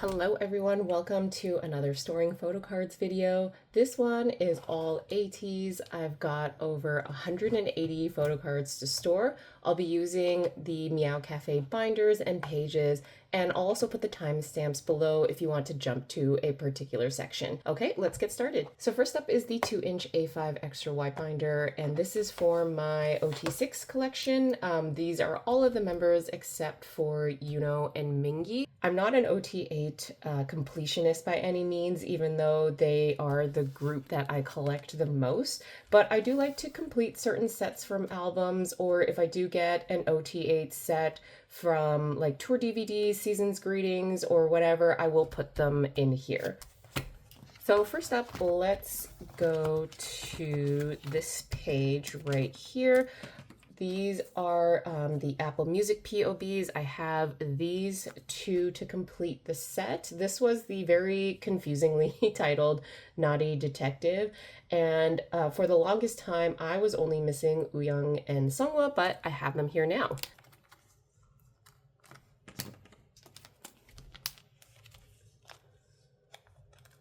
Hello everyone, welcome to another storing photo cards video. This one is all Ateez. I've got over 180 photo cards to store. I'll be using the Meow Cafe binders and pages, and I'll also put the timestamps below if you want to jump to a particular section. Okay, let's get started. So first up is the 2-inch A5 extra wide binder, and this is for my OT6 collection. These are all of the members except for Yunho and Mingi. I'm not an OT8 completionist by any means, even though they are the group that I collect the most, but I do like to complete certain sets from albums, or if I do get an OT8 set from like tour DVDs, season's greetings, or whatever, I will put them in here. So first up, let's go to this page right here. These are the Apple Music POBs. I have these two to complete the set. This was the very confusingly titled Naughty Detective. And for the longest time, I was only missing Wooyoung and Seonghwa, but I have them here now.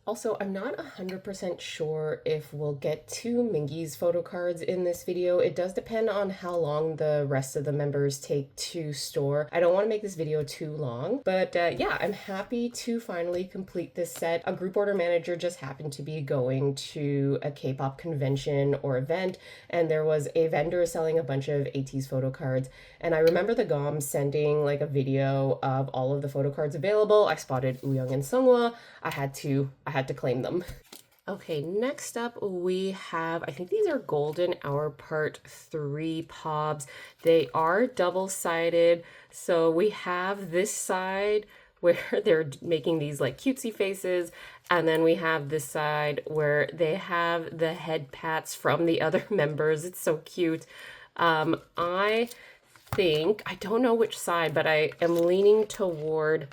Also, I'm not 100% sure if we'll get to Mingi's photo cards in this video. It does depend on how long the rest of the members take to store. I don't want to make this video too long, but yeah, I'm happy to finally complete this set. A group order manager just happened to be going to a K-pop convention or event, and there was a vendor selling a bunch of Ateez photo cards, and I remember the GOM sending like a video of all of the photo cards available. I spotted Wooyoung and Seonghwa. I had to claim them. Okay, next up we have, I think these are Golden Hour Part 3 POBs. They are double-sided, so we have this side where they're making these like cutesy faces, and then we have this side where they have the head pats from the other members. It's so cute. I don't know which side, but I am leaning toward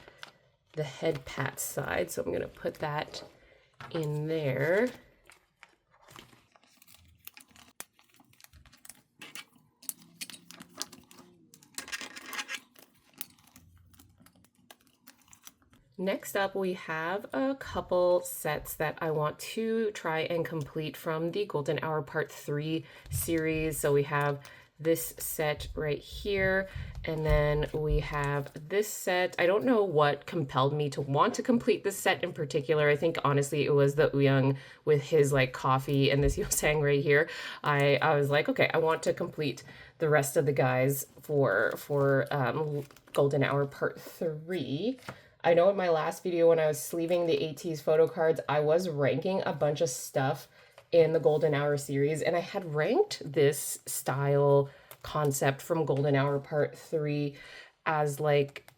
the head pat side, so I'm going to put that in there. Next up, we have a couple sets that I want to try and complete from the Golden Hour Part 3 series. So we have this set right here, and then we have this set. I don't know what compelled me to want to complete this set in particular. I think honestly it was the Wooyoung with his like coffee and this Yeosang right here. I was like, okay, I want to complete the rest of the guys for Golden Hour Part 3. I know in my last video when I was sleeving the Ateez photo cards, I was ranking a bunch of stuff in the Golden Hour series, and I had ranked this style concept from Golden Hour Part 3 as like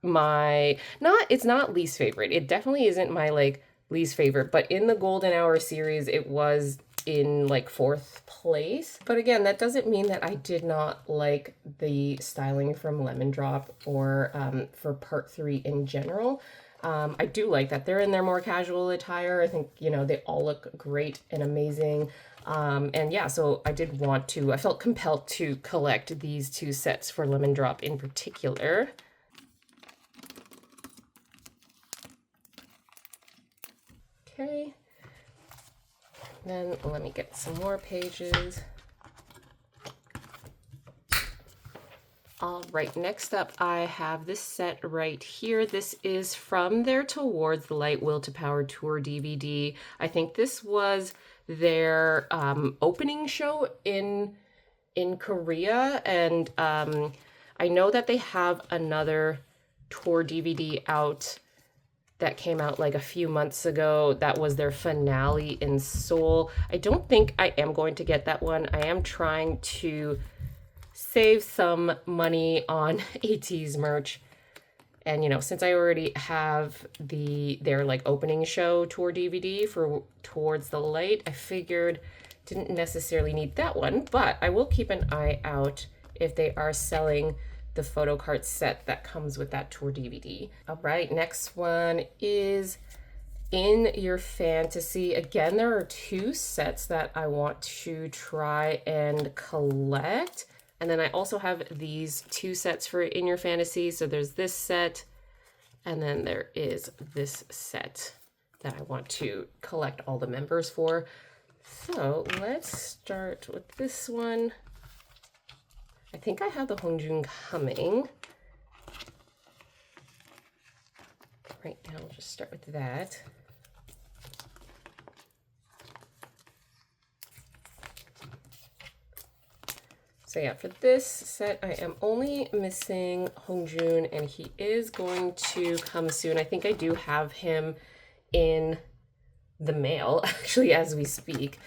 it's not least favorite. It definitely isn't my like least favorite, but in the Golden Hour series, it was in like 4th place. But again, that doesn't mean that I did not like the styling from Lemon Drop or for Part 3 in general. I do like that they're in their more casual attire. I think, you know, they all look great and amazing. And yeah, so I felt compelled to collect these two sets for Lemon Drop in particular. Okay. Then let me get some more pages. All right, next up, I have this set right here. This is from their Towards the Light Will to Power Tour DVD. I think this was their opening show in Korea, and I know that they have another tour DVD out that came out like a few months ago. That was their finale in Seoul. I don't think I am going to get that one. I am trying to save some money on Ateez merch, and you know, since I already have their like opening show tour DVD for Towards the Light, I figured didn't necessarily need that one, but I will keep an eye out if they are selling the photo card set that comes with that tour DVD. All right, next one is In Your Fantasy. Again, there are two sets that I want to try and collect. And then I also have these two sets for In Your Fantasy. So there's this set And then there is this set that I want to collect all the members for. So let's start with this one. I think I have the Hongjoong coming. Right now, we'll just start with that. So yeah, for this set, I am only missing Hongjoong, and he is going to come soon. I think I do have him in the mail, actually, as we speak.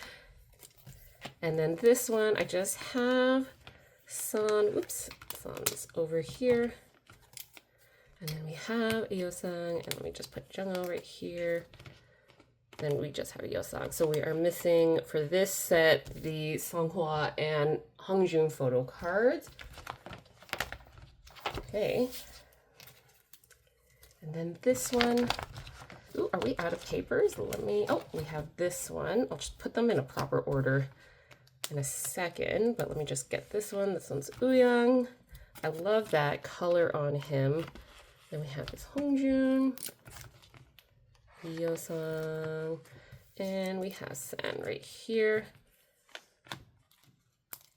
And then this one, I just have Son's over here. And then we have Yeosang, and let me just put Jongho right here. Then we just have Yeosang. So we are missing, for this set, the Seonghwa and Hongjoong photo cards. Okay. And then this one. Ooh, are we out of papers? Let me, oh, we have this one. I'll just put them in a proper order in a second, but let me just get this one. This one's Wooyoung. I love that color on him. Then we have this Hongjoong, Yeosang, and we have San right here.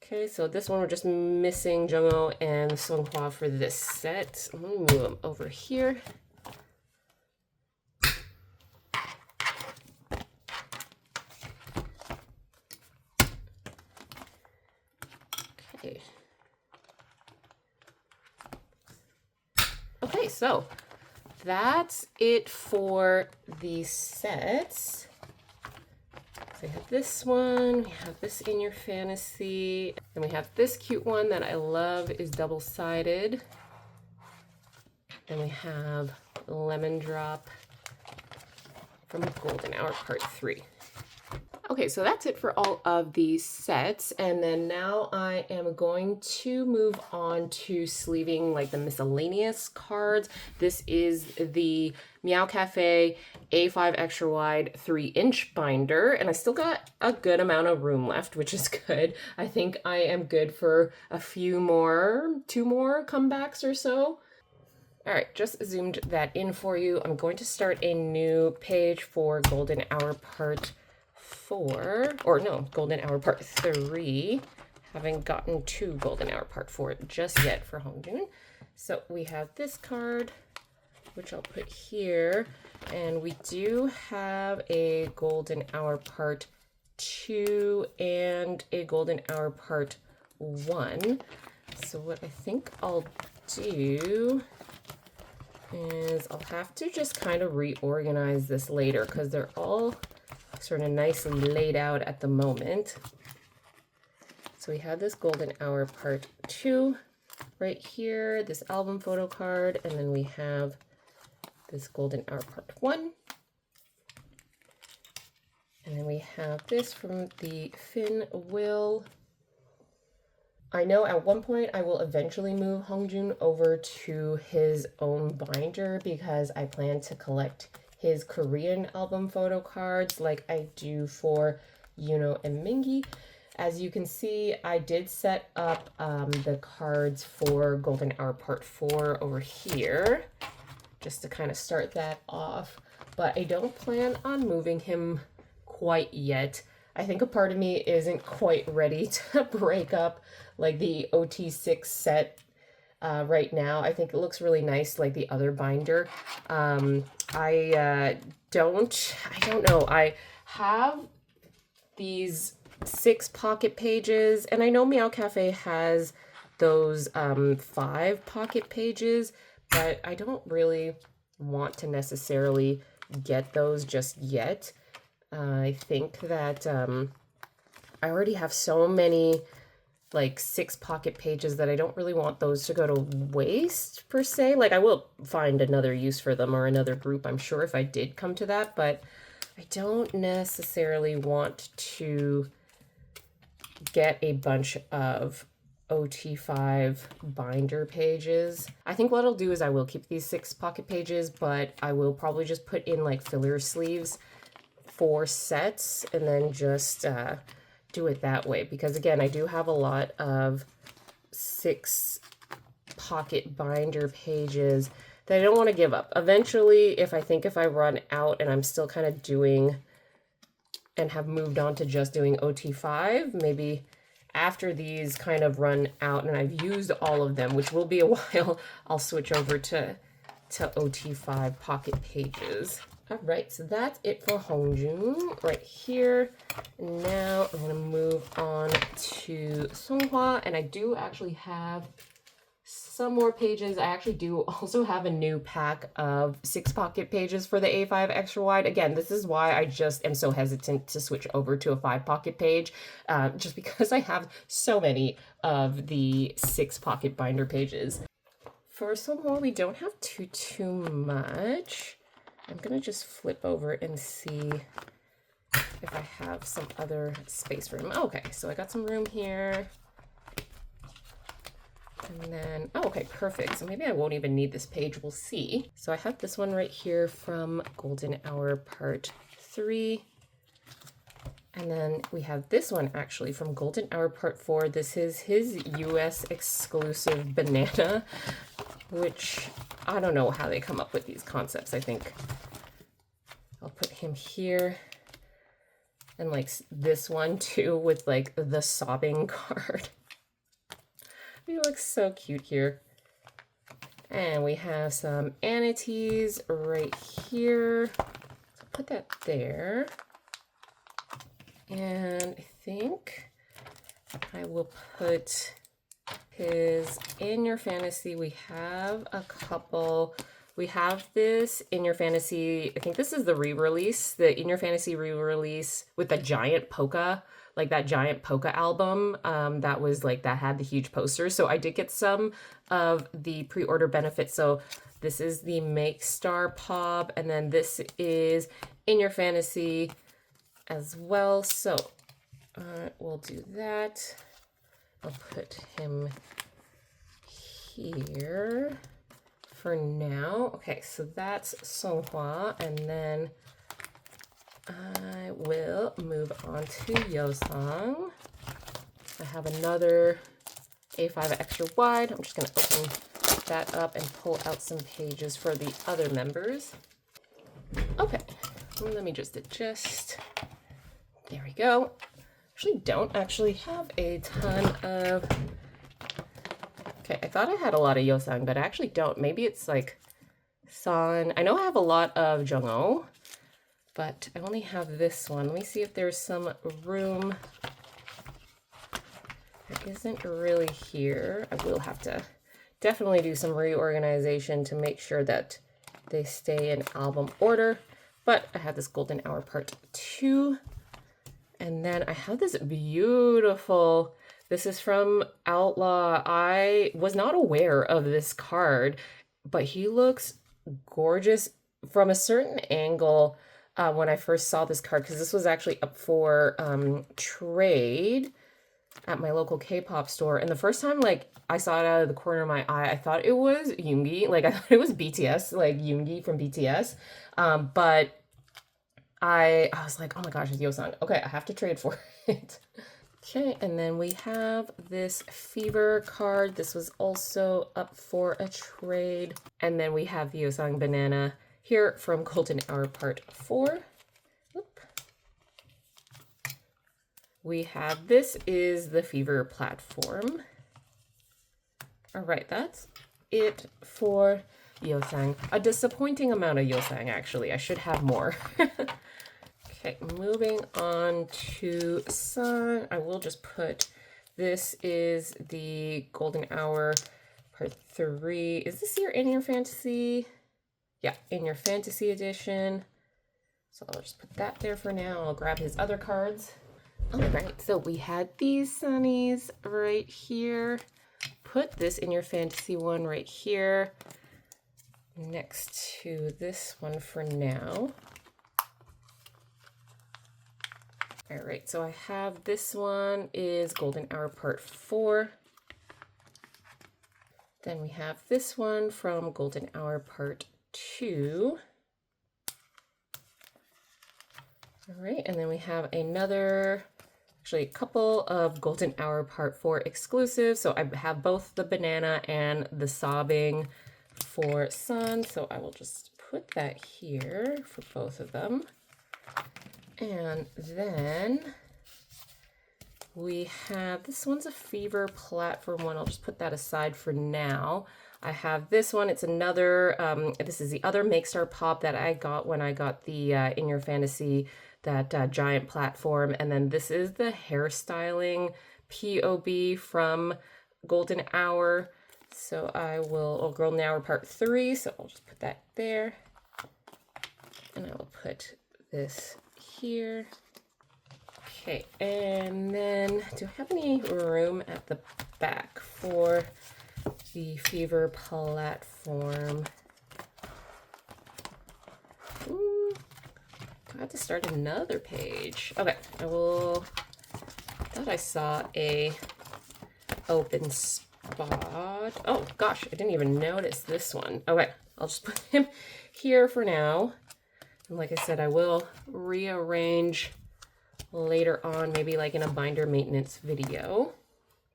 Okay, so this one we're just missing Jongho and Seonghwa for this set. I'm gonna move them over here. Okay. Okay, so that's it for the sets. So we have this one, we have this In Your Fantasy, and we have this cute one that I love is double-sided. Then we have Lemon Drop from Golden Hour Part 3. Okay, so that's it for all of these sets, and then now I am going to move on to sleeving like the miscellaneous cards. This is the Meow Cafe A5 extra wide 3-inch binder, and I still got a good amount of room left, which is good. I think I am good for a few more, 2 more comebacks or so. All right, just zoomed that in for you. I'm going to start a new page for Golden Hour Part 4, or no, Golden Hour Part 3. Haven't gotten to Golden Hour Part 4 just yet for Hongjoong. So we have this card, which I'll put here, and we do have a Golden Hour Part 2 and a Golden Hour Part 1. So what I think I'll do is I'll have to just kind of reorganize this later because they're all sort of nicely laid out at the moment. So we have this Golden Hour Part 2 right here, this album photo card, and then we have this Golden Hour Part 1. And then we have this from the Finn Will. I know at one point I will eventually move Hongjoong over to his own binder because I plan to collect his Korean album photo cards like I do for Yunho and Mingi. As you can see, I did set up the cards for Golden Hour Part 4 over here, just to kind of start that off. But I don't plan on moving him quite yet. I think a part of me isn't quite ready to break up like the OT6 set right now. I think it looks really nice like the other binder. I don't know. I have these 6 pocket pages, and I know Meow Cafe has those 5 pocket pages, but I don't really want to necessarily get those just yet. I think that I already have so many like 6 pocket pages that I don't really want those to go to waste per se. Like I will find another use for them or another group, I'm sure, if I did come to that, but I don't necessarily want to get a bunch of OT5 binder pages. I think what I'll do is I will keep these 6 pocket pages, but I will probably just put in like filler sleeves for sets and then just do it that way, because again I do have a lot of 6 pocket binder pages that I don't want to give up. Eventually, if I run out and I'm still kind of doing and have moved on to just doing OT5, maybe after these kind of run out and I've used all of them, which will be a while, I'll switch over to OT5 pocket pages. All right, so that's it for Hongjoong right here. And now I'm gonna move on to Seonghwa, and I do actually have some more pages. I actually do also have a new pack of 6 pocket pages for the A5 extra wide. Again, this is why I just am so hesitant to switch over to a 5 pocket page, just because I have so many of the 6 pocket binder pages. For Seonghwa, we don't have too much. I'm gonna just flip over and see if I have some other space room. Okay, so I got some room here. And then, oh, okay, perfect. So maybe I won't even need this page. We'll see. So I have this one right here from Golden Hour Part 3. And then we have this one actually from Golden Hour Part 4. This is his US exclusive banana, which I don't know how they come up with these concepts. I think I'll put him here. And like this one too with like the sobbing card. He looks so cute here. And we have some Ateez right here. So put that there. And I think I will put his In Your Fantasy. We have a couple. We have this In Your Fantasy. I think this is the re-release, the In Your Fantasy re-release with the giant polka. Like that giant polka album that was like, that had the huge posters. So I did get some of the pre-order benefits. So this is the Make Star Pop, and then this is In Your Fantasy as well. So we'll do that. I'll put him here for now. Okay, so that's Seonghwa, and then I will move on to Yeosang. I have another A5 extra wide. I'm just going to open that up and pull out some pages for the other members. Okay, let me just adjust. There we go. Actually, don't actually have a ton of... Okay, I thought I had a lot of Yeosang, but I actually don't. Maybe it's like San. I know I have a lot of Jongho, but I only have this one. Let me see if there's some room. There isn't really here. I will have to definitely do some reorganization to make sure that they stay in album order. But I have this Golden Hour Part 2. And then I have this beautiful, this is from Outlaw. I was not aware of this card, but he looks gorgeous from a certain angle. When I first saw this card, because this was actually up for trade at my local K-pop store. And the first time, like, I saw it out of the corner of my eye, I thought it was Yoongi. Like, I thought it was BTS, like Yoongi from BTS. But I was like, oh my gosh, it's Yeosang. Okay, I have to trade for it. Okay, and then we have this Fever card. This was also up for a trade. And then we have the Yeosang Banana here from Golden Hour Part 4. Oop. We have, this is the Fever platform. All right, that's it for Yeosang. A disappointing amount of Yeosang, actually. I should have more. Okay, moving on to Sun. I will just put, this is the Golden Hour Part 3. Is this your In Your Fantasy? Yeah, In Your Fantasy edition. So I'll just put that there for now. I'll grab his other cards. All right, so we had these Sunnies right here. Put this In Your Fantasy one right here next to this one for now. All right, so I have this one is Golden Hour Part 4. Then we have this one from Golden Hour Part 2. All right, and then we have another, actually a couple of Golden Hour Part 4 exclusives. So I have both the banana and the sobbing for sun, so I will just put that here for both of them. And then we have, this one's a Fever platform one. I'll just put that aside for now. I have this one. It's another, this is the other Make Star Pop that I got when I got the In Your Fantasy, that giant platform. And then this is the hairstyling POB from Golden Hour. So I will, oh, Golden Hour Part 3. So I'll just put that there. And I will put this here. Okay, and then do I have any room at the back for the Fever platform? Ooh, I have to start another page. Okay, I thought I saw a open spot. Oh gosh, I didn't even notice this one. Okay, I'll just put him here for now. And like I said, I will rearrange later on, maybe like in a binder maintenance video.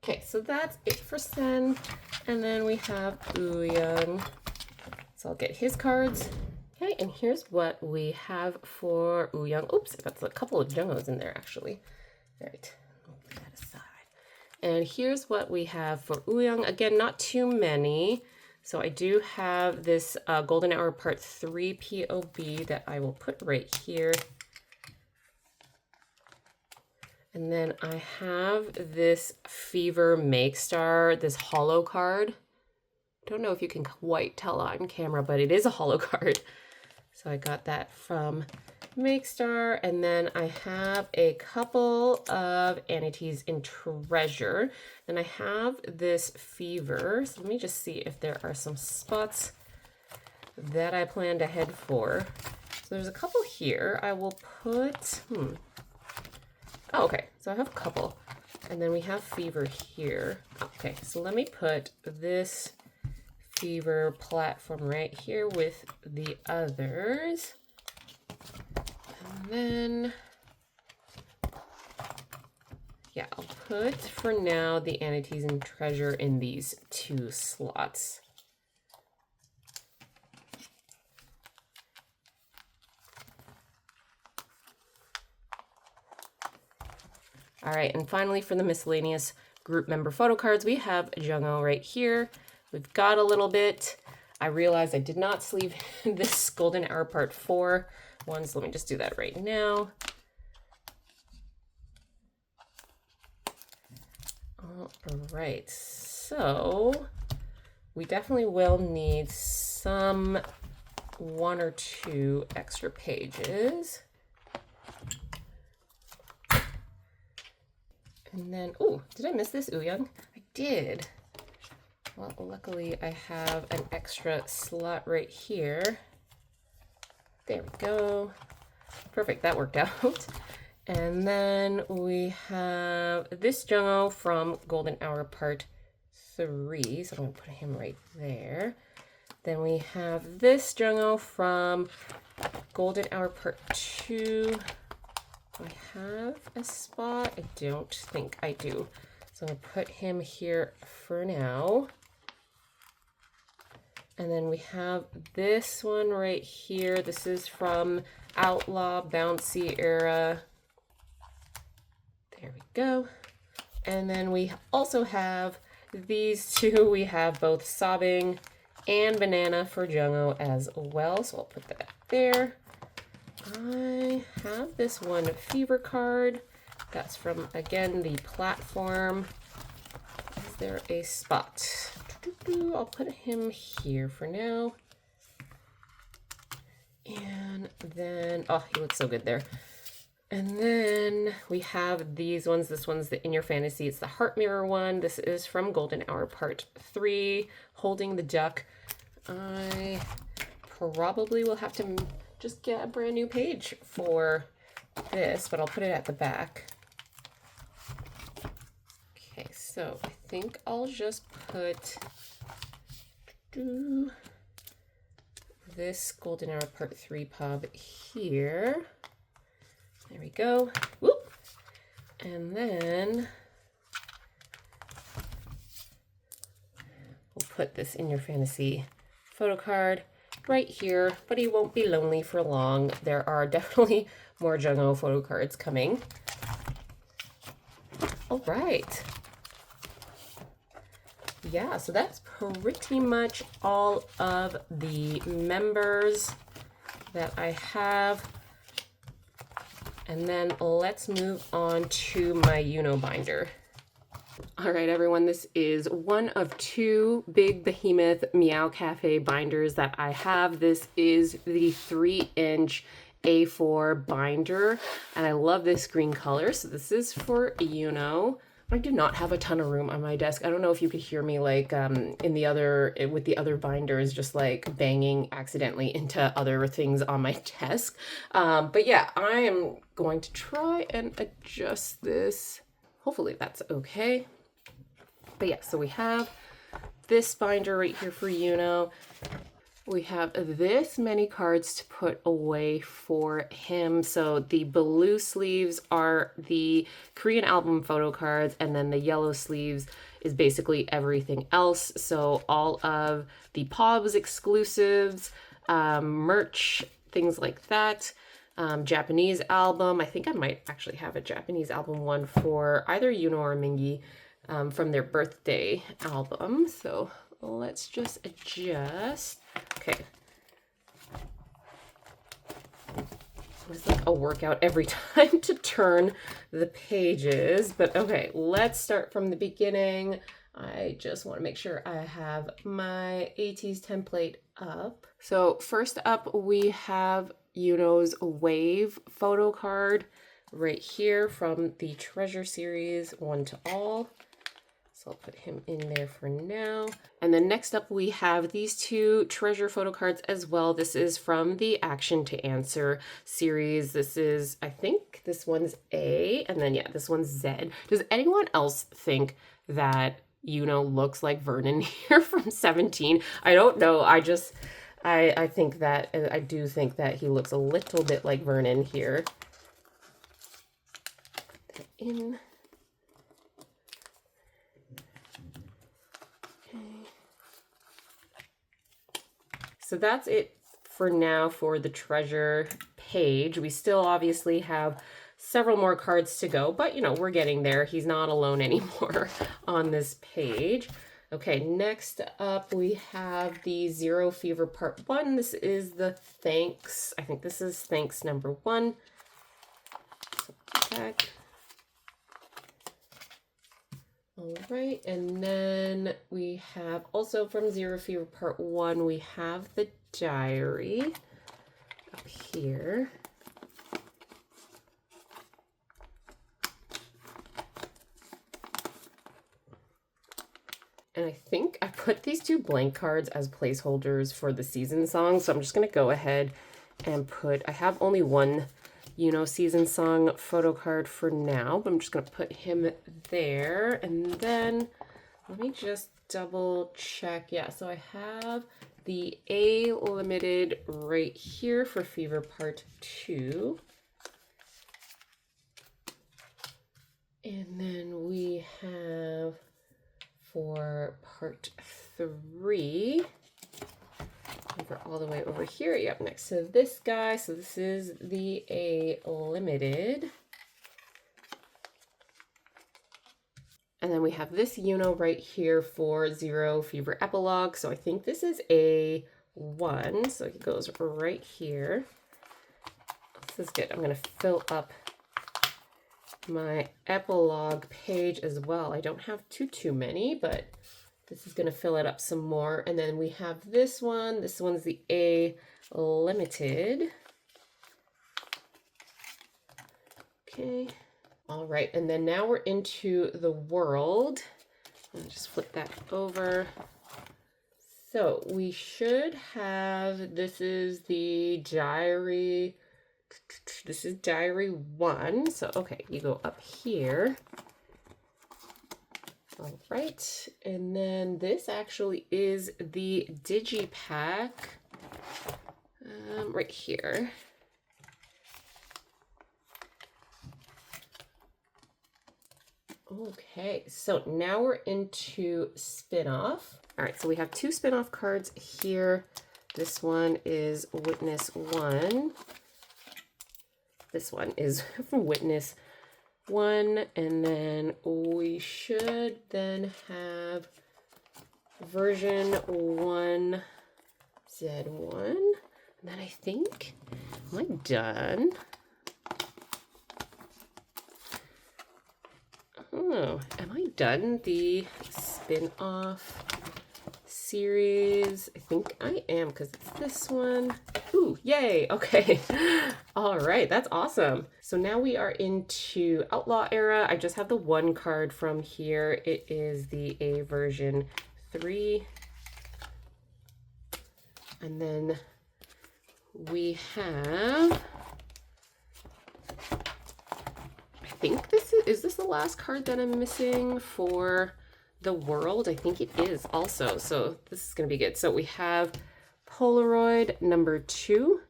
Okay, so that's it for Sen. And then we have Wooyoung. So I'll get his cards. Okay, and here's what we have for Wooyoung. Oops, I got a couple of Jonghos in there actually. All right, I'll put that aside. And here's what we have for Wooyoung. Again, not too many. So I do have this Golden Hour Part 3 POB that I will put right here. And then I have this Fever Make Star, this holo card. Don't know if you can quite tell on camera, but it is a holo card. So I got that from Make Star. And then I have a couple of Ateez in Treasure. Then I have this Fever. So let me just see if there are some spots that I plan to head for. So there's a couple here. I will put, oh, okay, so I have a couple. And then we have Fever here. Okay, so let me put this Fever platform right here with the others. And then, yeah, I'll put for now the Ateez and Treasure in these 2 slots. All right, and finally for the miscellaneous group member photo cards, we have Jongho right here. We've got a little bit. I realized I did not sleeve this Golden Hour Part 4 one, so let me just do that right now. All right, so we definitely will need some 1 or 2 extra pages. And then, oh, did I miss this Wooyoung? I did. Well, luckily I have an extra slot right here. There we go. Perfect, that worked out. And then we have this Jongho from Golden Hour Part 3. So I'm gonna put him right there. Then we have this Jongho from Golden Hour Part 2. Do I have a spot? I don't think I do. So I'm going to put him here for now. And then we have this one right here. This is from Outlaw Bouncy era. There we go. And then we also have these 2. We have both Sobbing and Banana for Jongho as well. So I'll put that there. I have this one Fever card. That's from, again, the platform. Is there a spot? I'll put him here for now. And then, oh, he looks so good there. And then we have these ones. This one's the In Your Fantasy. It's the Heart Mirror one. This is from Golden Hour Part 3, Holding the Duck. I probably will have to just get a brand new page for this, but I'll put it at the back. Okay, so I think I'll just put this Golden Hour Part 3 pub here. There we go. Whoop. And then we'll put this In Your Fantasy photo card right here, but he won't be lonely for long. There are definitely more Jongho photo cards coming. All right. Yeah, so that's pretty much all of the members that I have. And then let's move on to my Yunho binder. All right, everyone, this is one of two big behemoth Meow Cafe binders that I have. This is the 3-inch A4 binder, and I love this green color. So this is for Yunho. I do not have a ton of room on my desk. I don't know if you could hear me like with the other binders, just like banging accidentally into other things on my desk. But yeah, I am going to try and adjust this. Hopefully that's okay. But yeah, so we have this binder right here for Yunho. We have this many cards to put away for him. So the blue sleeves are the Korean album photo cards, and then the yellow sleeves is basically everything else. So all of the Pobs exclusives, merch, things like that. Japanese album. I think I might actually have a Japanese album one for either Yunho or Mingi from their birthday album. So let's just adjust. Okay. It's like a workout every time to turn the pages, but okay, let's start from the beginning. I just want to make sure I have my Ateez template up. So first up, we have Yunho's Wave photo card right here from the Treasure series, One to All. So I'll put him in there for now. And then next up, we have these two treasure photo cards as well. This is from the Action to Answer series. This is, I think this one's A, and then yeah, this one's Z. Does anyone else think that Yunho looks like Vernon here from 17? I don't know. I think that, I do think that he looks a little bit like Vernon here. Put that in. So that's it for now for the treasure page. We still obviously have several more cards to go, but you know, we're getting there. He's not alone anymore on this page. Okay, next up we have the Zero Fever Part 1. This is the Thanks. I think this is Thanks number 1. So back. All right, and then we have also from Zero Fever Part 1, we have the diary up here. And I think I put these two blank cards as placeholders for the season song, so I'm just going to go ahead and put, I have only one Yunho season song photo card for now, but I'm just going to put him there. And then let me just double check. Yeah, so I have the A limited right here for Fever Part 2. And then we have for Part 3. Over all the way over here, yep, next to this guy. So this is the A limited. And then we have this Yunho right here for Zero Fever Epilogue. So I think this is A1. So it goes right here. This is good. I'm going to fill up my epilogue page as well. I don't have too many, but this is going to fill it up some more. And then we have this one. This one's the A limited. Okay. All right. And then now we're into the world. I'll just flip that over. So we should have, this is the diary. This is diary 1. So, okay, you go up here. All right, and then this actually is the Digipack right here. Okay, so now we're into spin-off. All right, so we have 2 spin-off cards here. This one is Witness 1. This one is Witness 1, and then we should then have version 1 Z1. And then I think, am I done? Oh, am I done the spin-off series? I think I am, because it's this one. Ooh, yay, okay. All right, that's awesome. So now we are into Outlaw era. I just have the 1 card from here. It is the A version 3. And then we have, I think this is this the last card that I'm missing for the world? I think it is also. So this is going to be good. So we have Polaroid number 2.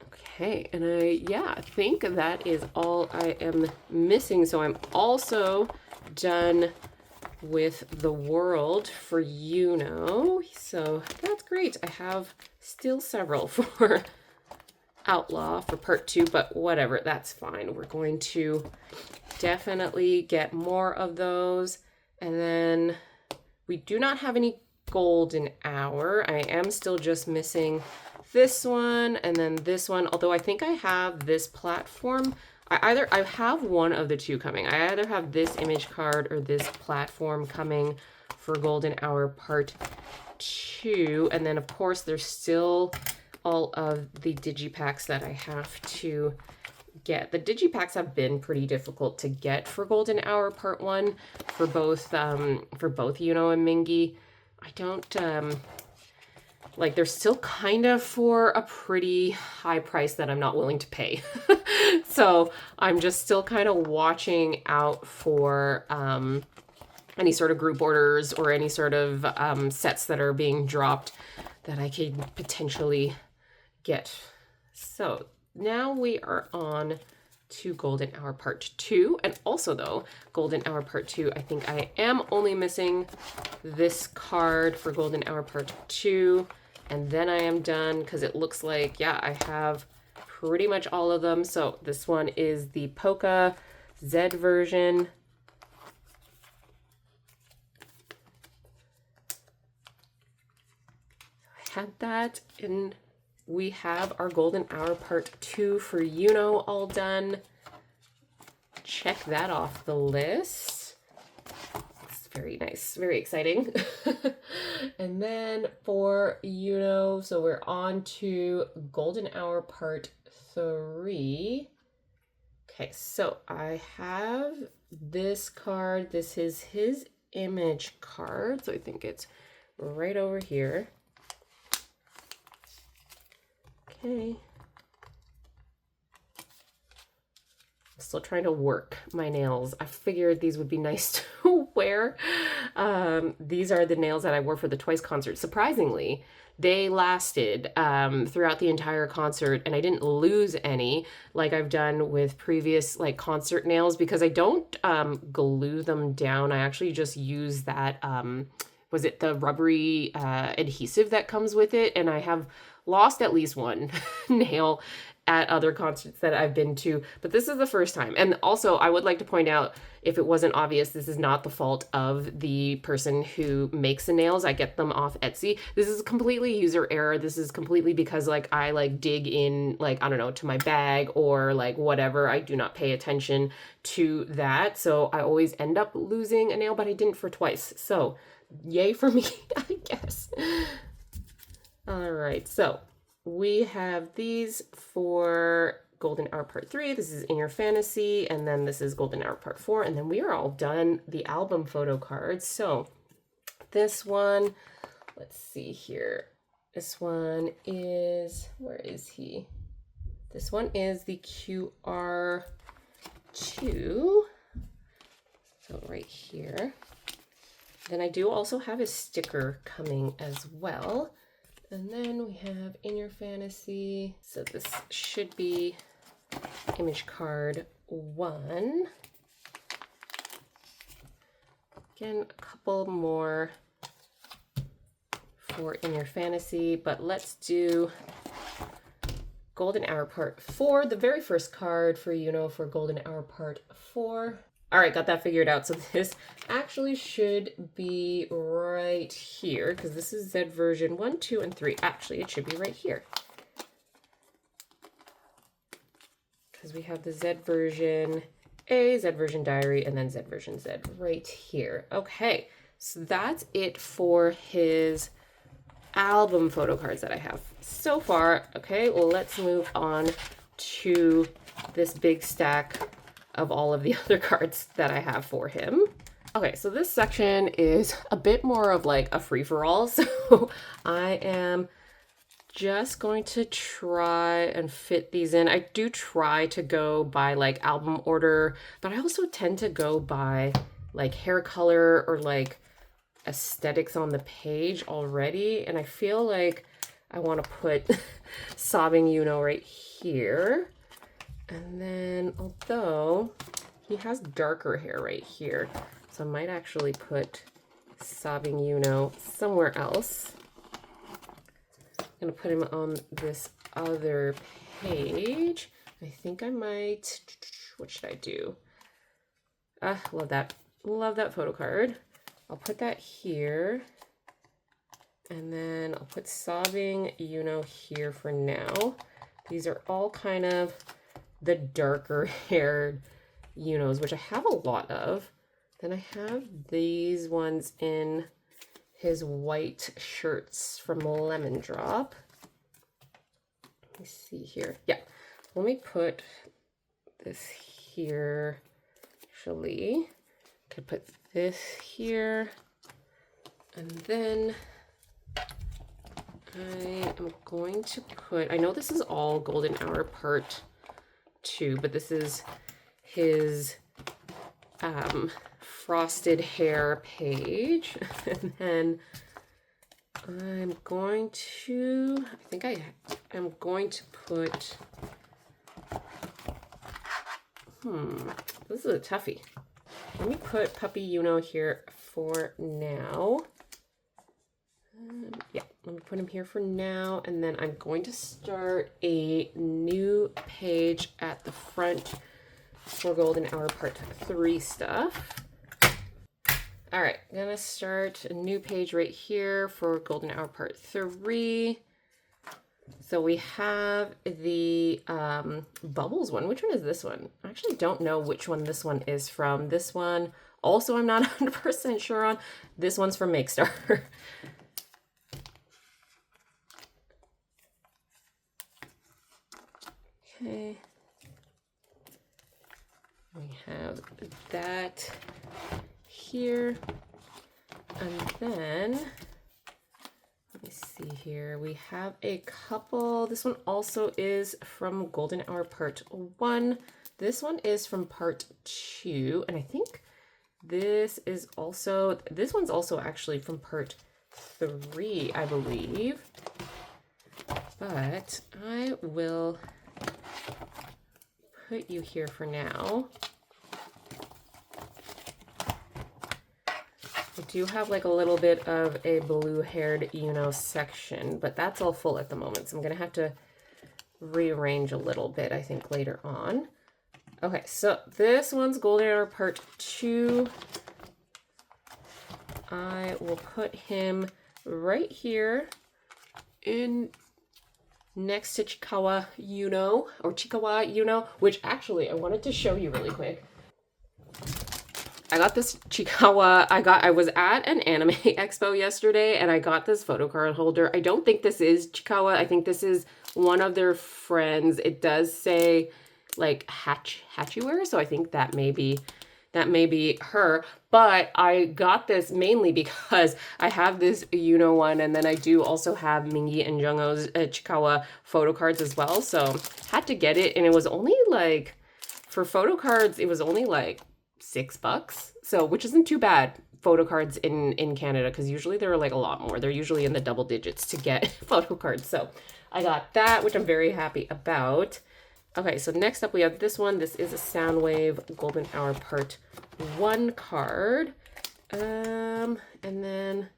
Okay, and I think that is all I am missing. So I'm also done with the world for Yunho. So that's great. I have still several for Outlaw for part 2, but whatever, that's fine. We're going to definitely get more of those. And then we do not have any golden hour. I am still just missing this one and then this one, although I think I have this platform. I have one of the 2 coming. I either have this image card or this platform coming for golden hour part 2. And then of course there's still all of the digipacks that I have to get. The digipacks have been pretty difficult to get for golden hour part 1 for both Yunho and Mingi. I don't like, they're still kind of for a pretty high price that I'm not willing to pay. So I'm just still kind of watching out for any sort of group orders or any sort of sets that are being dropped that I could potentially get. So now we are on to golden hour part 2. And also though, golden hour part 2, I think I am only missing this card for golden hour part 2. And then I am done, because it looks like, yeah, I have pretty much all of them. So this one is the Polka Z version. I had that, and we have our golden hour part 2 for Yunho all done. Check that off the list. It's very nice, very exciting. And then for Yunho, so we're on to golden hour part 3. Okay, so I have this card. This is his image card, so I think it's right over here. Okay. Still trying to work my nails. I figured these would be nice to wear. These are the nails that I wore for the Twice concert. Surprisingly, they lasted throughout the entire concert, and I didn't lose any like I've done with previous like concert nails, because I don't glue them down. I actually just use that, was it the rubbery adhesive that comes with it? And I have lost at least one nail at other concerts that I've been to, but this is the first time. And also, I would like to point out, if it wasn't obvious, this is not the fault of the person who makes the nails. I get them off Etsy. This is completely user error. This is completely because like I like dig in, like, I don't know, to my bag or like whatever. I do not pay attention to that. So I always end up losing a nail, but I didn't for Twice. So yay for me, I guess. All right, so we have these for Golden Hour Part 3. This is In Your Fantasy, and then this is Golden Hour Part 4, and then we are all done the album photo cards. So this one, let's see here. This one is, where is he? This one is the QR2. So right here. Then I do also have a sticker coming as well. And then we have In Your Fantasy. So this should be image card one. Again, a couple more for In Your Fantasy, but let's do Golden Hour Part 4, the very first card for Yunho for Golden Hour Part 4. All right, got that figured out. So this actually should be right here because this is Z version 1, 2, and 3. Actually, it should be right here. Because we have the Z version A, Z version Diary, and then Z version Z right here. Okay, so that's it for his album photo cards that I have so far. Okay, well, let's move on to this big stack of all of the other cards that I have for him. Okay, so this section is a bit more of like a free-for-all. So I am just going to try and fit these in. I do try to go by like album order, but I also tend to go by like hair color or like aesthetics on the page already. And I feel like I want to put Sobbing Yunho right here. And then, although he has darker hair right here, so I might actually put Sobbing Yunho somewhere else. I'm going to put him on this other page. I think I might, what should I do? Love that. Love that photo card. I'll put that here. And then I'll put Sobbing Yunho here for now. These are all kind of the darker haired Yunhos, which I have a lot of. Then I have these ones in his white shirts from Lemon Drop. Let me see here. Yeah, let me put this here. Actually, I could put this here. And then I am going to put, I know this is all Golden Hour Part 2, but this is his frosted hair page. And then I'm going to, I think I am going to put, this is a toughie. Let me put Puppy Yunho here for now. Yeah, let me put him here for now, and then I'm going to start a new page at the front for Golden Hour Part 3 stuff. All right, I'm gonna start a new page right here for Golden Hour Part 3. So we have the Bubbles one. Which one is this one? I actually don't know which one this one is from. This one, also I'm not 100% sure on. This one's from Makestar. Okay, we have that here, and then let me see here, we have a couple. This one also is from Golden Hour Part 1. This one is from Part 2, and I think this one's also actually from Part 3, I believe. But I will put you here for now. I do have like a little bit of a blue-haired Yunho section, but that's all full at the moment, so I'm gonna have to rearrange a little bit, I think, later on. Okay, so this one's Golden Hour Part 2. I will put him right here in next to Chikawa Yunho, which actually I wanted to show you really quick. I got this Chikawa, I was at an anime expo yesterday and I got this photo card holder. I don't think this is Chikawa. I think this is one of their friends. It does say like Hachiware, so I think that may be her. But I got this mainly because I have this Yunho one, and then I do also have Mingi and Jongho's Chikawa photo cards as well. So had to get it, and it was only like, for photo cards, it was only like $6. So, which isn't too bad. Photo cards in Canada, because usually they're like a lot more. They're usually in the double digits to get photo cards. So I got that, which I'm very happy about. Okay, so next up we have this one. This is a Soundwave Golden Hour Part 1 card. And then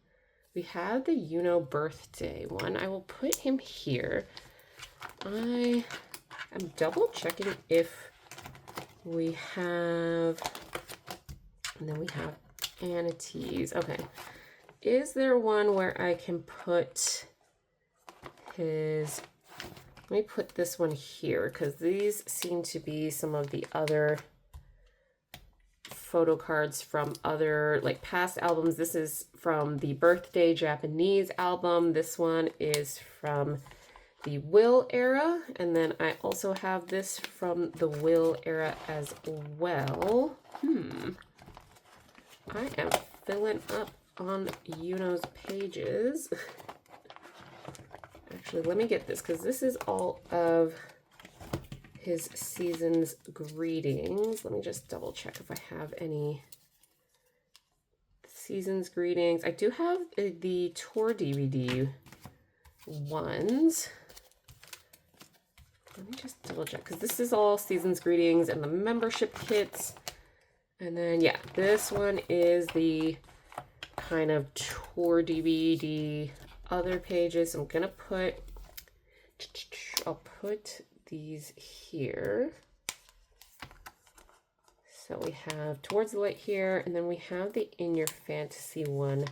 we have the Yunho birthday one. I will put him here. I am double checking if we have, and then we have Ateez. Okay. Is there one where I can put his, let me put this one here because these seem to be some of the other photo cards from other like past albums. This is from the birthday Japanese album. This one is from the Will era, and then I also have this from the Will era as well. I am filling up on Yunho's pages. Actually, let me get this because this is all of his season's greetings. Let me just double check if I have any season's greetings. I do have the tour DVD ones. Let me just double check because this is all season's greetings and the membership kits. And then, yeah, this one is the kind of tour DVD other pages. I'm gonna put, I'll put these here. So we have Towards the Light here, and then we have the In Your Fantasy one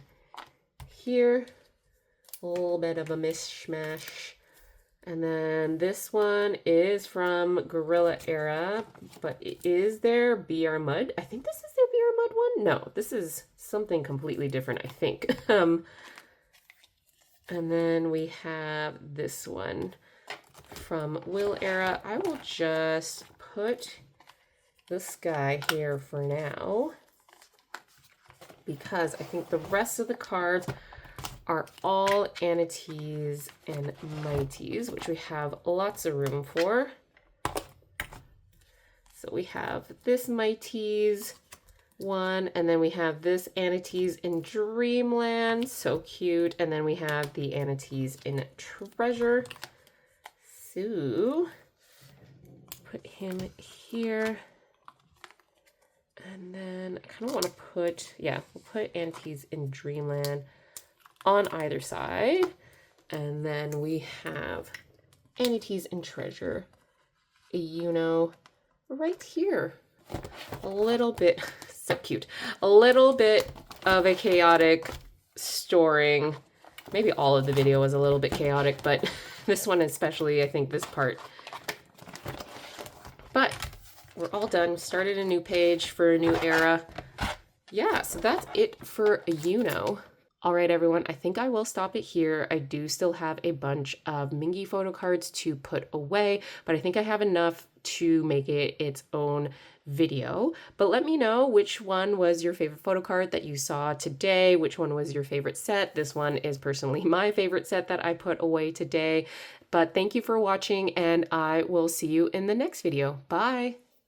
here. A little bit of a mishmash. And then this one is from Gorilla era, but is there BR Mud? I think this is their BR Mud one. No, this is something completely different, I think. And then we have this one from Will era. I will just put this guy here for now because I think the rest of the cards are all Ateez and Mighties, which we have lots of room for. So we have this Mighties one, and then we have this Ateez in Dreamland, so cute, and then we have the Ateez in Treasure. So put him here. And then I kind of want to put, yeah, we'll put Ateez in Dreamland on either side. And then we have Ateez in Treasure, Yunho right here. A little bit, so cute, a little bit of a chaotic storing. Maybe all of the video was a little bit chaotic, but this one especially, I think this part. But we're all done. Started a new page for a new era. Yeah, so that's it for Yunho. All right, everyone, I think I will stop it here. I do still have a bunch of Mingi photo cards to put away, but I think I have enough to make it its own video. But let me know which one was your favorite photo card that you saw today, which one was your favorite set. This one is personally my favorite set that I put away today. But thank you for watching, and I will see you in the next video. Bye!